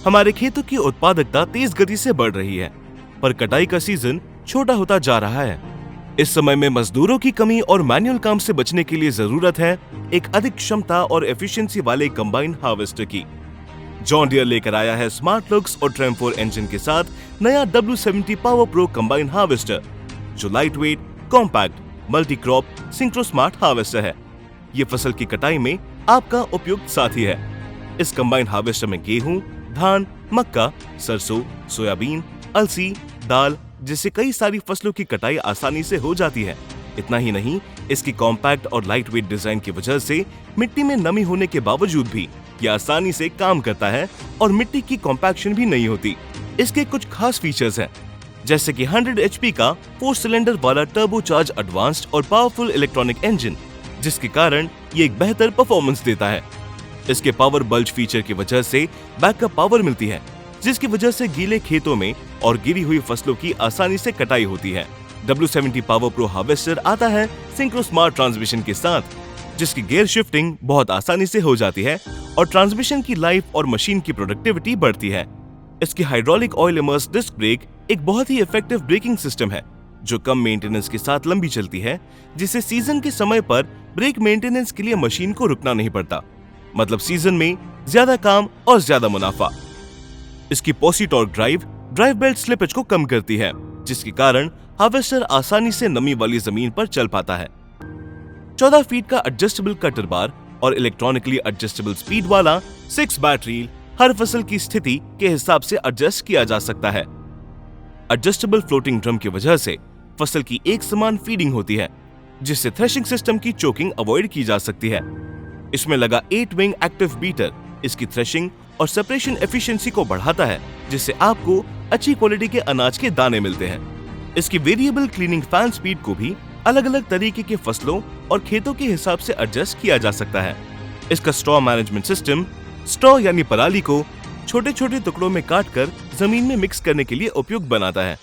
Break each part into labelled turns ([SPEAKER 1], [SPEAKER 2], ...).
[SPEAKER 1] हमारे खेतों की उत्पादकता तेज गति से बढ़ रही है, पर कटाई का सीजन छोटा होता जा रहा है। इस समय में मजदूरों की कमी और मैनुअल काम से बचने के लिए जरूरत है एक अधिक क्षमता और एफिशिएंसी वाले कंबाइन हार्वेस्टर की। जॉन डियर लेकर आया है स्मार्ट लुक्स और ट्रेम 4 इंजन के साथ नया W70 power pro combine harvester, जो light weight, compact, multi crop synchro smart harvester है। ये फसल की कटाई में आपका उपयुक्त साथी है। इस कंबाइन हार्वेस्टर में गेहूं, धान, मक्का, सरसों, सोयाबीन, अलसी, दाल जैसे कई सारी फसलों की कटाई आसानी से हो जाती है। इतना ही नहीं, इसकी कॉम्पैक्ट और लाइट वेट डिजाइन की वजह से मिट्टी में नमी होने के बावजूद भी ये आसानी से काम करता है और मिट्टी की कॉम्पैक्शन भी नहीं होती। इसके कुछ खास फीचर्स हैं, जैसे कि 100 HP का 4 सिलेंडर वाला टर्बोचार्ज एडवांस्ड और पावरफुल इलेक्ट्रॉनिक इंजन, जिसके कारण ये एक बेहतर परफॉर्मेंस देता है। इसके पावर बल्ज फीचर की वजह से बैकअप पावर मिलती है, जिसकी वजह से गीले खेतों में और गिरी हुई फसलों की आसानी से कटाई होती है। W70 पावर प्रो हार्वेस्टर आता है सिंक्रो स्मार्ट ट्रांसमिशन के साथ, जिसकी गियर शिफ्टिंग बहुत आसानी से हो जाती है और ट्रांसमिशन की लाइफ और मशीन की प्रोडक्टिविटी बढ़ती है। इसकी hydraulic oil immerse disc brake एक बहुत ही इफेक्टिव ब्रेकिंग सिस्टम है, जो कम मेंटेनेंस के साथ लंबी चलती है, जिससे सीजन के समय पर ब्रेक मेंटेनेंस के लिए मशीन को रुकना नहीं पड़ता। मतलब सीजन में ज्यादा काम और ज्यादा मुनाफा। इसकी posse torque drive belt slippage को कम करती है, जिसके कारण हार्वेस्टर आसानी से नमी वाली जमीन पर चल पाता है। 14 फीट का एडजस्टेबल कटर बार और इलेक्ट्रॉनिकली एडजस्टेबल स्पीड वाला 6 बैटरी हर फसल की स्थिति के हिसाब से एडजस्ट किया जा सकता है। एडजस्टेबल फ्लोटिंग ड्रम की वजह से फसल की एक समान फीडिंग होती है, जिससे थ्रेशिंग सिस्टम की चोकिंग अवॉइड की जा सकती है। इसमें लगा 8 विंग एक्टिव बीटर इसकी थ्रेशिंग और सेपरेशन एफिशिएंसी को बढ़ाता है, जिससे आपको अच्छी क्वालिटी के अनाज के दाने मिलते हैं। इसकी वेरिएबल क्लीनिंग फैन स्पीड को भी अलग अलग तरीके के फसलों और खेतों के हिसाब से एडजस्ट किया जा सकता है। इसका स्ट्रॉ मैनेजमेंट सिस्टम स्ट्रॉ यानी पराली को छोटे छोटे टुकड़ों में काटकर जमीन में मिक्स करने के लिए उपयुक्त बनाता है।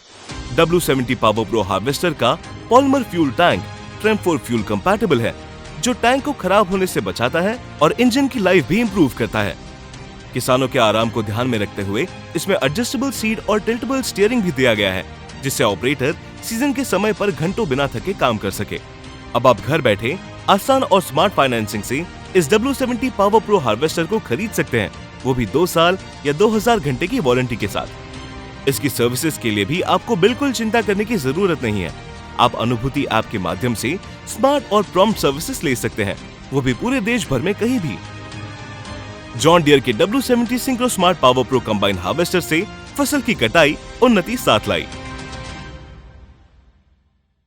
[SPEAKER 1] W70 पावर प्रो हार्वेस्टर का पॉलीमर फ्यूल टैंक ट्रेम 4 फ्यूल कंपैटिबल है, जो टैंक को खराब होने से बचाता है और इंजन की लाइफ भी इंप्रूव करता है। किसानों के आराम को ध्यान में रखते हुए इसमें एडजस्टेबल सीट और टिल्टेबल स्टीयरिंग भी दिया गया है, जिससे ऑपरेटर सीजन के समय पर घंटों बिना थके काम कर सके। अब आप घर बैठे आसान और स्मार्ट फाइनेंसिंग से इस W70 पावर प्रो हार्वेस्टर को खरीद सकते हैं, वो भी 2 साल या 2000 घंटे की वारंटी के साथ। इसकी सर्विसेज के लिए भी आपको बिल्कुल चिंता करने की जरूरत नहीं है। आप अनुभूति ऐप के माध्यम से स्मार्ट और प्रॉम्प्ट सर्विसेज ले सकते हैं, वो भी पूरे देश भर में कहीं भी। जॉन डियर के W70 synchro smart power pro combine harvester से फसल की कटाई उन्नति साथ लाई।